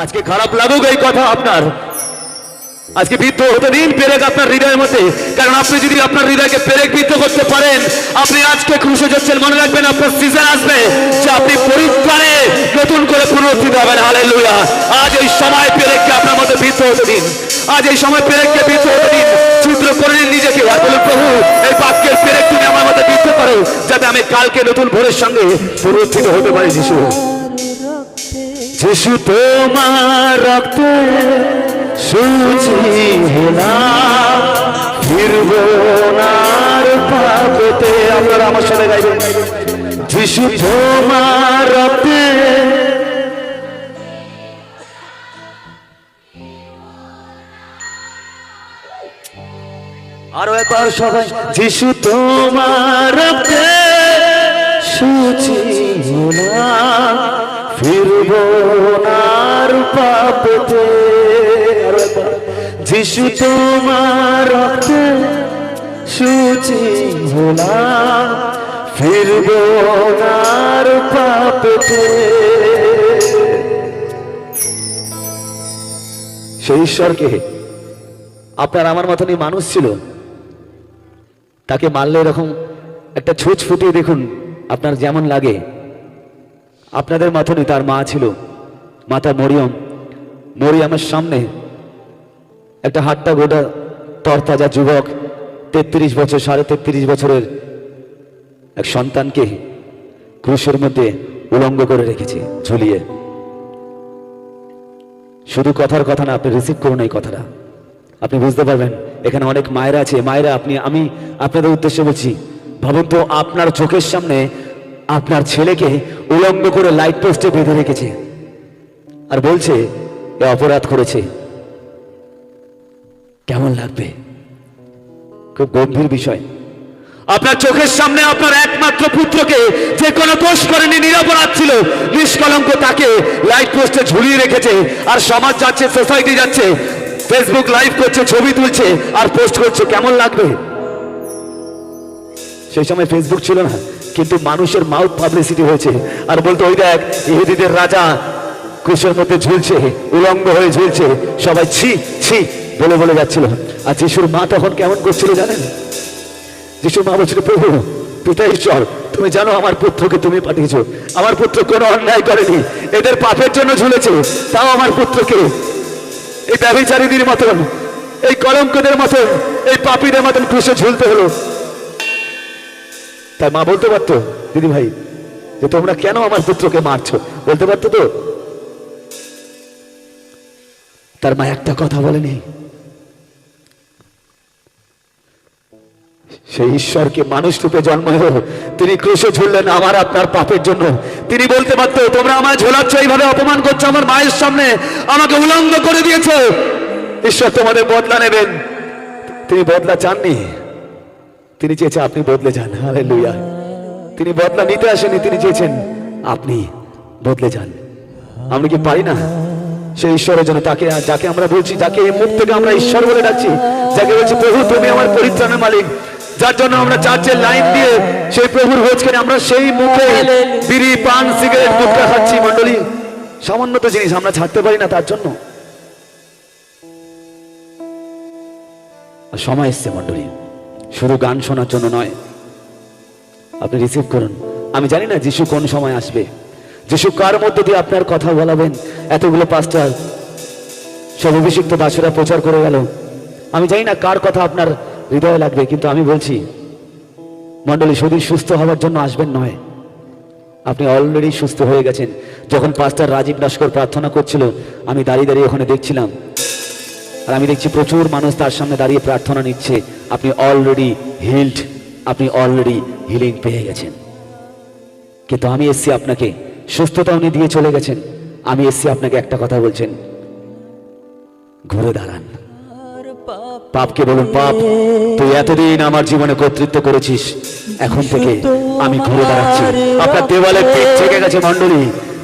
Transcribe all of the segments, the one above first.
আজকে খারাপ লাগুক এই কথা আপনার, আজকে বিদ্ধ হতে দিন পেরেক আপনার হৃদয়ের মধ্যে। কারণ আপনি যদি আপনার হৃদয়কে পেরেক বিদ্ধ করতে পারেন, আপনি আজকে ক্রুশে যাচ্ছেন, মনে রাখবেন আপনার সিজন আসবে যে আপনি পরিত্রাণে নতুন করে পুনরুত্থিত হবেন। হালেলুয়া। আজ এই সময় পেরেককে আপনার মধ্যে বিদ্ধ হতে দিন, আজ এই সময় পেরেককে বিদ্ধ হতে দিন। চিত্র করে নিন নিজেকে আর বলুন, প্রভু এই বাক্যের পেরেক তুমি আমার মধ্যে বিদ্ধ করো, যাতে আমি কালকে নতুন ভোরের সঙ্গে পুনরুত্থিত হতে পারি। যিশু, যিশু তোমার রক্তে শুচি হলাম, ফিরব না আর পাপেতে। আপনারা আমার সাথে গাইবেন, যিশু তোমার রক্তে। আরো একবার সবাই, যিশু তোমার রক্তে শুচি হলাম, ফিরব না আর পাপেতে। আরো একবার, যিশু তোমার রক্তে শুচি হলাম, ফিরব না আর পাপেতে। সেই ঈশ্বরকে আপনার আমার মতনই মানুষ ছিল, তাকে মারলে এরকম একটা ছুঁচ ফুটিয়ে দেখুন আপনার যেমন লাগে। আপনাদের মতনই তার মা ছিল, মাতা মরিয়ম। মরিয়মের সামনে একটা হাট্টা গোটা তরতাজা যুবক 33 বছর, 33.5 বছরের এক সন্তানকে ক্রুশের মধ্যে উলঙ্গ করে রেখেছে ঝুলিয়ে। শুধু কথার কথা না, আপনি রিসিভ করুন এই কথাটা, আপনি বুঝতে পারবেন। এখানে অনেক মায়েরা আছে, মায়েরা আমি আপনাদের উদ্দেশ্যে বলছি, ভাবুন তো আপনার চোখের সামনে আপনার ছেলেকে উলঙ্গ করে লাইট পোস্টে বেঁধে রেখেছে আর বলছে এ অপরাধ করেছে। কেমন লাগবে? খুব গম্ভীর বিষয়। আপনার চোখের সামনে আপনার একমাত্র পুত্রকে, যে কোনো দোষ করেনি, নিরপরাধ ছিল, নিষ্কলঙ্ক, তাকে লাইট পোস্টে ঝুলিয়ে রেখেছে। আর সমাজ যাচ্ছে, সোসাইটি যাচ্ছে, ফেসবুক লাইভ করছে, ছবি তুলছে আর পোস্ট করছে। কেমন লাগবে? সেই সময় ফেসবুক ছিল না, কিন্তু মানুষের মাউথ পাবলিসিটি হয়েছে। আর বলতো ওই দেখ ইহুদিদের রাজা ক্রুশের মধ্যে ঝুলছে, উলঙ্গ হয়ে ঝুলছে। সবাই ছি ছি বলে বলে যাচ্ছিল। আর যিশুর মা তখন কেমন করছিল জানেন? যিশুর মা বলছিল, প্রভু পিতা ঈশ্বর, তুমি জানো আমার পুত্রকে তুমি পাঠিয়েছো, আমার পুত্র কোনো অন্যায় করেনি, এদের পাপের জন্য ঝুলেছে, তাও আমার পুত্রকে এই ব্যভিচারীদের মতন, এই কলঙ্কদের মতন, এই পাপীদের মতন ক্রুশে ঝুলতে হলো। তাই মা বলতে পারতো, দিদি ভাই, যে তোমরা কেন আমার পুত্রকে মারছো, বলতে পারতো তো? তার মা একটা কথা বলেনি। সেই ঈশ্বরকে মানুষ রূপে জন্ম হলো, তিনি ক্রুশে ঝুললেন আমার আপনার পাপের জন্য। তিনি বলতে পারতো, তোমরা আমায় ঝোলাচ্ছ, এইভাবে অপমান করছো আমার মায়ের সামনে, আমাকে উলঙ্গ করে দিয়েছো, ঈশ্বর তোমাদের বদলা নেবেন। তিনি বদলা চাননি, তিনি চেয়েছেন আপনি বদলে যান। হালেলুয়া। তিনি বদলা নিতে আসেনি, তিনি চেয়েছেন আপনি বদলে যান। আমরা কি পারি না সেই ঈশ্বরের জন্য, তাকে যাকে আমরা বলছি, যাকে এই মুখ থেকে আমরা ঈশ্বর বলে ডাকছি, যাকে বলছি প্রভু তুমি আমার পরিত্রাণের মালিক, যার জন্য আমরা চার্চের লাইন দিয়ে সেই প্রভুর ভোজ খেয়ে আমরা সেই মুখে বিড়ি, পান, সিগারেট, গুটখা খাচ্ছি। মন্ডলী, সামান্য তো জিনিস আমরা ছাড়তে পারি না তার জন্য। সময় এসছে মন্ডলী, শুধু গান শোনার জন্য নয়। আপনি রিসিভ করুন। আমি জানি না যিশু কোন সময় আসবে, যিশু কার মধ্যে দিয়ে আপনার কথা বলাবেন। এতগুলো পাস্টার, সব অভিষিক্ত দাসেরা প্রচার করে গেল, আমি জানি না কার কথা আপনার হৃদয়ে লাগবে, কিন্তু আমি বলছি মন্ডলী, শুধু সুস্থ হওয়ার জন্য আসবেন নয়, আপনি অলরেডি সুস্থ হয়ে গেছেন। যখন পাস্টার রাজীব নস্কর প্রার্থনা করছিল, আমি দাঁড়িয়ে দাঁড়িয়ে ওখানে দেখছিলাম, আর আমি দেখছি প্রচুর মানুষ তার সামনে দাঁড়িয়ে প্রার্থনা নিচ্ছে। আপনি অলরেডি হিলড, আপনি অলরেডি হিলিং পেয়ে গেছেন। কিন্তু আমি এসছি আপনাকে, সুস্থতা উনি দিয়ে চলে গেছেন, আমি এসছি আপনাকে একটা কথা বলছেন, ঘুরে দাঁড়ান। পাপকে বলুন, পাপ তুই এতদিন আমার জীবনে কর্তৃত্ব করেছিস, এখন থেকে আমি ঘুরে দাঁড়াচ্ছি। আপনার দেওয়ালে পিঠ থেকে গেছে মন্ডলী,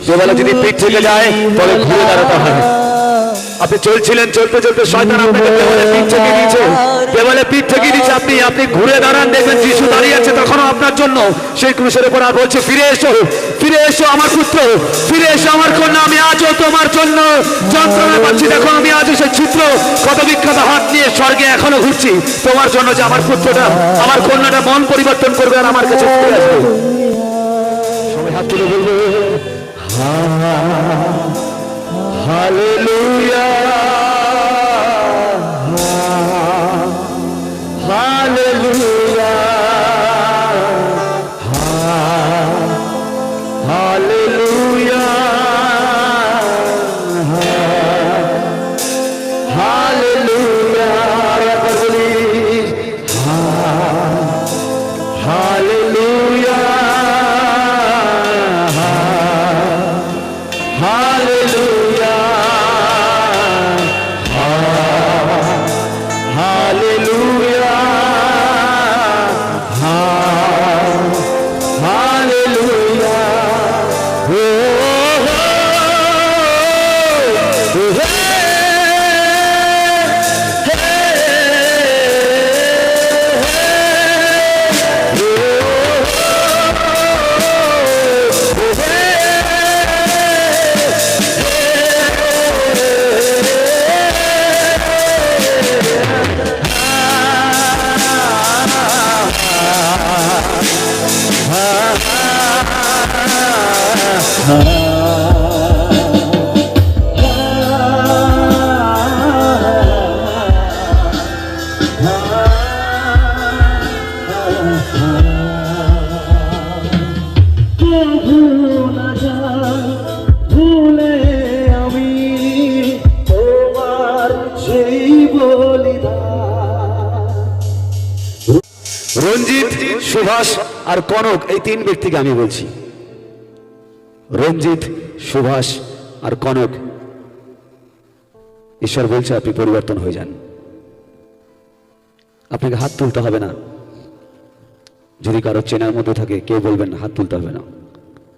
দেওয়ালে যদি পিঠ থেকে যায় তবে ঘুরে দাঁড়াতে হয়। আপনি চলছিলেন, চলতে চলতে শয়তান আপনাকে দেওয়ালে পিঠ ঠেকিয়ে দিয়েছে, দেওয়ালে পিঠ ঠেকিয়ে দিয়েছে। আপনি ঘুরে দাঁড়ান, দেখবেন যিশু দাঁড়িয়ে আছে তখনও আপনার জন্য সেই ক্রুশের উপর, আর বলছে ফিরে এসো, ফিরে এসো আমার পুত্র, ফিরে এসো আমার কন্যা, আমি আজও তোমার জন্য যন্ত্রণা পাচ্ছি। দেখো আমি আজও সেই চিত্র কত বিখ্যাত হাত নিয়ে স্বর্গে এখনো ঘুরছি তোমার জন্য, যে আমার পুত্রটা, আমার কন্যাটা মন পরিবর্তন করবে আর আমার কাছে ফিরে আসবে। সবাই হাত তুলে বলবে হালেলুয়া, হালেলুয়া, হালেলুয়া, হালেলুয়া, একবার বলি হালেলুয়া, হালেলুয়া, হালেলুয়া, হালেলুয়া, ও ভুলে আমি তোমার সেই বলিদান। রঞ্জিত, সুভাষ আর কনক, এই তিন ব্যক্তিকে আমি বলছি। রঞ্জিত, সুভাষ আর কনক, ঈশ্বর বলছে আপনি পরিবর্তন হয়ে যান। আপনাকে হাত তুলতে হবে না, যদি কারো চেনার মধ্যে থাকে কেউ বলবেন না, হাত তুলতে হবে না।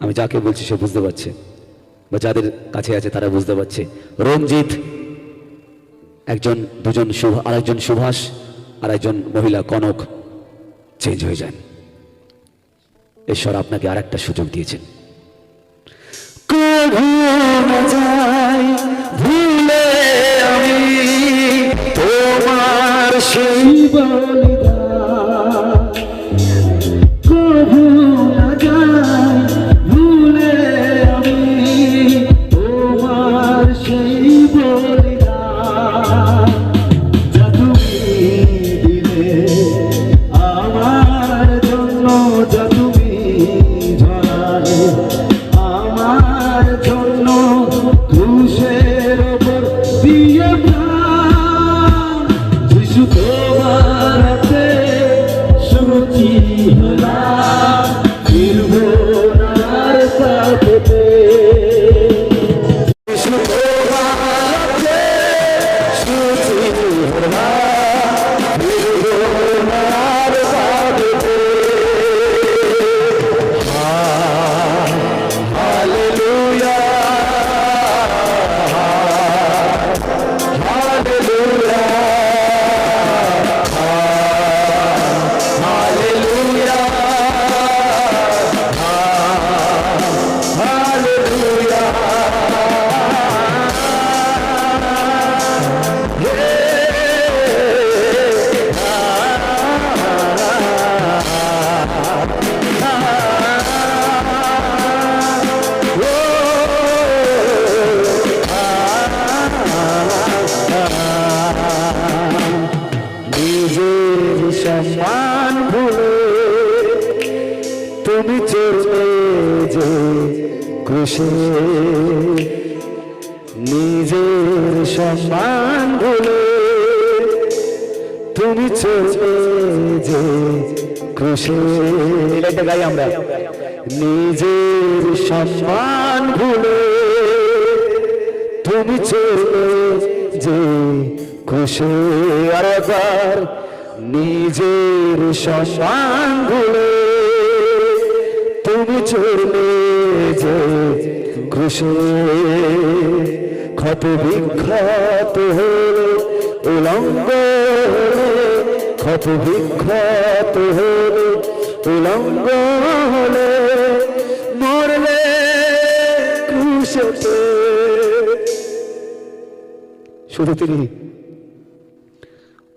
আমি যাকে বলছি সে বুঝতে পারছে, বা যাদের কাছে আছে তারা বুঝতে পারছে। রঞ্জিত একজন, দুজন আর একজন সুভাষ আর একজন মহিলা কনক চেঞ্জ হয়ে যান। ঈশ্বর আপনাকে আর একটা সুযোগ দিয়েছেন। কভু না যাই ভুলে আমি তোমার সেই বলিদান, কভু না যাই ভুলে আমি তোমার সেই বলিদান, যা তুমি দিলে আমার জন্য, যা তুমি ঝরালে আমার জন্য, ক্রুশের ওপর দিয়ে প্রাণ, যিশু তোমার হাতে সুখী হলাম, ফিরবো না আর সাথে। যিশু তোমার হাতে সুখী হলাম, ফিরবো না আর সাথে। হালেলুয়া, হালেলুয়া, হালেলুয়া, হালেলুয়া, নিজের সম্মান ভুলে তুমি চললে যে ক্রুশে, নিজের সম্মান ভুলে তুমি চললে যে ক্রুশে। এটা গাই আমরা, নিজের সম্মান ভুলে তুমি চললে যে ক্রুশে। আর একবার, নিজের সম্মান ভুলে তুমি চড়লে যে ক্রুশে, ক্ষত বিক্ষত হলে উলঙ্গ হলে, ক্ষত বিক্ষত হলে উলঙ্গ হলে, মরলে ক্রুশেতে। শুধু তিনি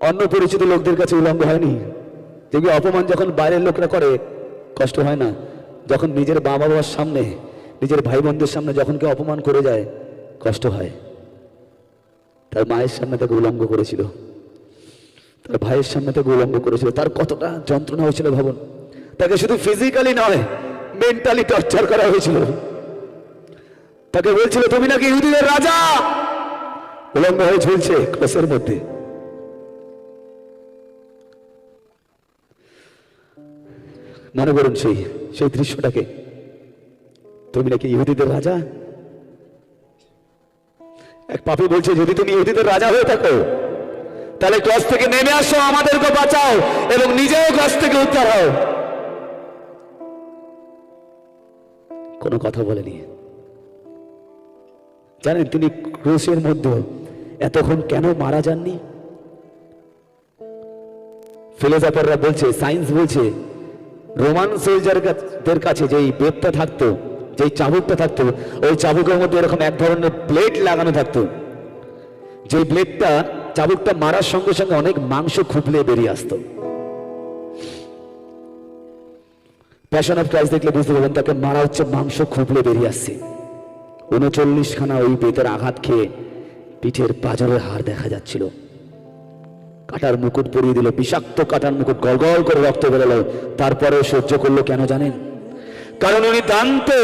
অন্য পরিচিত লোকদের কাছে উলঙ্গ হয়নি। দেখবি অপমান যখন বাইরের লোকরা করে কষ্ট হয় না, যখন নিজের বাবা বাবার সামনে, নিজের ভাই বোনদের সামনে যখন কেউ অপমান করে যায় কষ্ট হয়। তার মায়ের সামনে তাকে উলঙ্গ করেছিল, তার ভাইয়ের সামনে তাকে উলঙ্গ করেছিল। তার কতটা যন্ত্রণা হয়েছিল ভাবুন। তাকে শুধু ফিজিক্যালি নয়, মেন্টালি টর্চার করা হয়েছিল। তাকে বলছিল তুমি নাকি ইহুদিদের রাজা, উলঙ্গ হয়ে ঝুলছে ক্রসের মধ্যে। মনে করুন সেই সেই দৃশ্যটাকে, তুমি নাকি ইহুদিদের রাজা। এক পাপী বলছে যদি তুমি ইহুদিদের রাজা হয়ে থাকো তাহলে ক্রস থেকে নেমে আসো, আমাদেরকে বাঁচাও এবং নিজেও ক্রস থেকে উদ্ধার হও। কোনো কথা বলেনি। জানেন তিনি ক্রুশের মধ্যে এতক্ষণ কেন মারা যাননি? ফিলোসফাররা বলছে, সায়েন্স বলছে, রোমান সোলজারদের কাছে যেই বেতটা থাকতো, যেই চাবুকটা থাকতো, ওই চাবুকের মধ্যে এরকম এক ধরনের ব্লেড লাগানো থাকতো। যে ব্লেডটা চাবুকটা মারার সঙ্গে সঙ্গে অনেক মাংস খুবলে বেরিয়ে আসতো। প্যাশন অফ ক্রাইস্ট দেখলে বুঝতে পারবেন তাকে মারা হচ্ছে, মাংস খুবলে বেরিয়ে আসছে। 39 খানা ওই বেতের আঘাত খেয়ে পিঠের পাঁজরের হাড় দেখা যাচ্ছিল। কাটার মুকুট পরিয়ে দিল, বিষাক্ত কাটার মুকুট, গল গল করে রক্ত বেরোলো। তারপরে সহ্য করলো কেন জানেন? কারণ উনি জানতো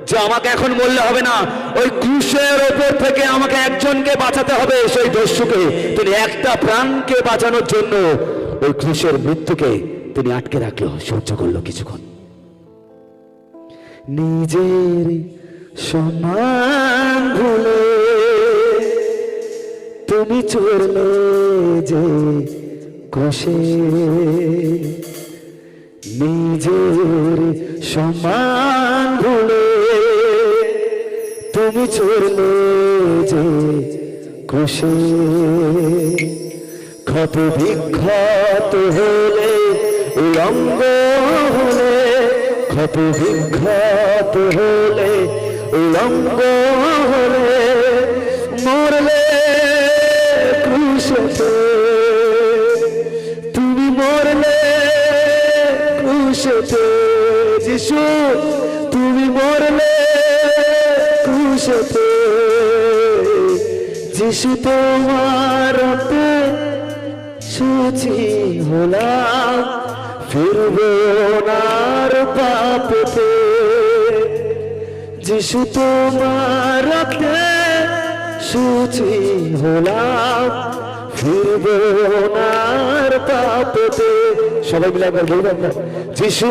যে আমাকে এখন মরলে হবে না, ওই ক্রুশের ওপর থেকে আমাকে একজনকে বাঁচাতে হবে, সেই দস্যুকে। তিনি একটা প্রাণকে বাঁচানোর জন্য ওই ক্রুশের মৃত্যুকে তিনি আটকে রাখলো, সহ্য করলো কিছুক্ষণ। নিজের সম্মান ভুলে তুমি চড়লে যে ক্রুশে, নিজের সম্মান ভুলে তুমি চড়লে যে ক্রুশে, ক্ষত বিক্ষত হলে উলঙ্গ হলে, ক্ষত বিক্ষত হলে উলঙ্গ হলে, মরলে ক্রুশেতে। তুমি মরলে ক্রুশেতে যিশু, তুমি মরলে ক্রুশেতে। যিশু তোমার রক্তে সুচি হলাম, ফিরবো না আর পাপেতে। যিশু তোমার রক্তে সুচি হলাম, ফিরবো না আর পাপেতে। সবাই মিলে একবার বলবেন না, যিশু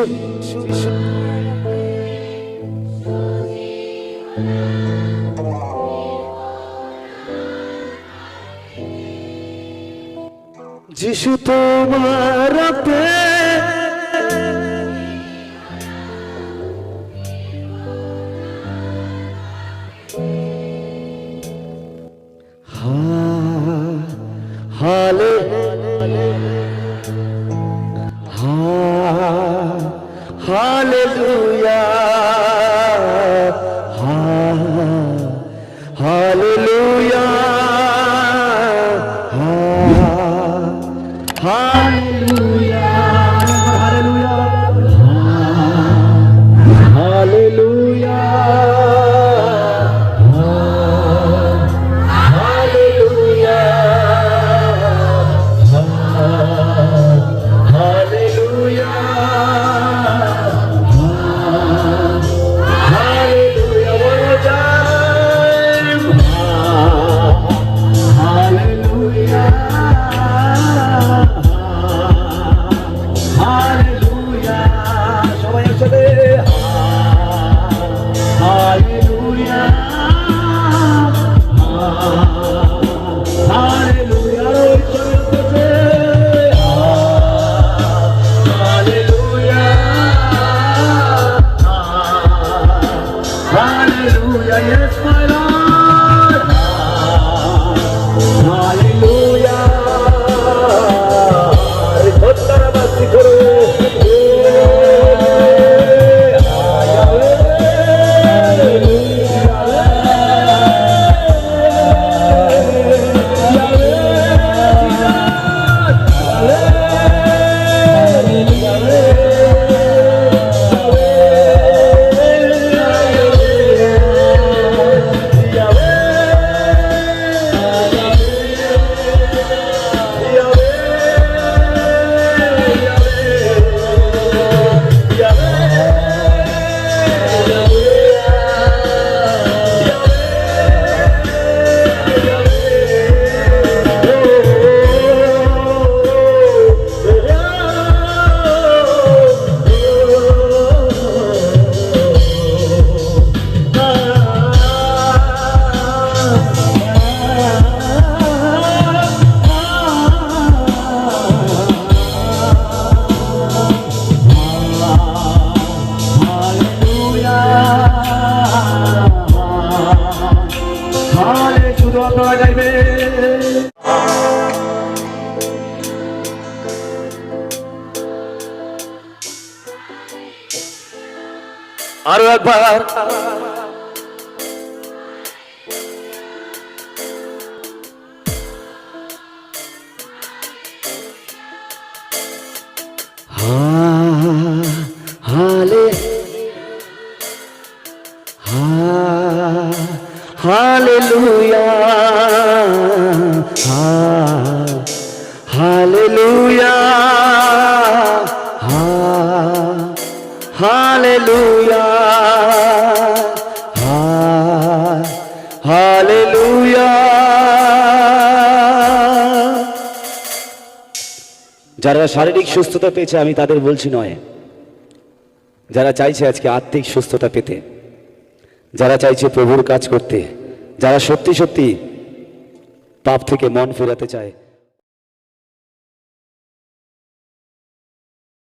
যিশু তোমার রক্তে Hallelujah, hallelujah, hallelujah, hallelujah, hallelujah. আরো একবার Hallelujah, hallelujah, hallelujah, hallelujah. যারা শারীরিক সুস্থতা পেয়েছে আমি তাদের বলছি নয়, যারা চাইছে আজকে আত্মিক সুস্থতা পেতে, যারা চাইছে প্রভুর কাজ করতে, যারা সত্যি সত্যি পাপ থেকে মন ফেরাতে চায়।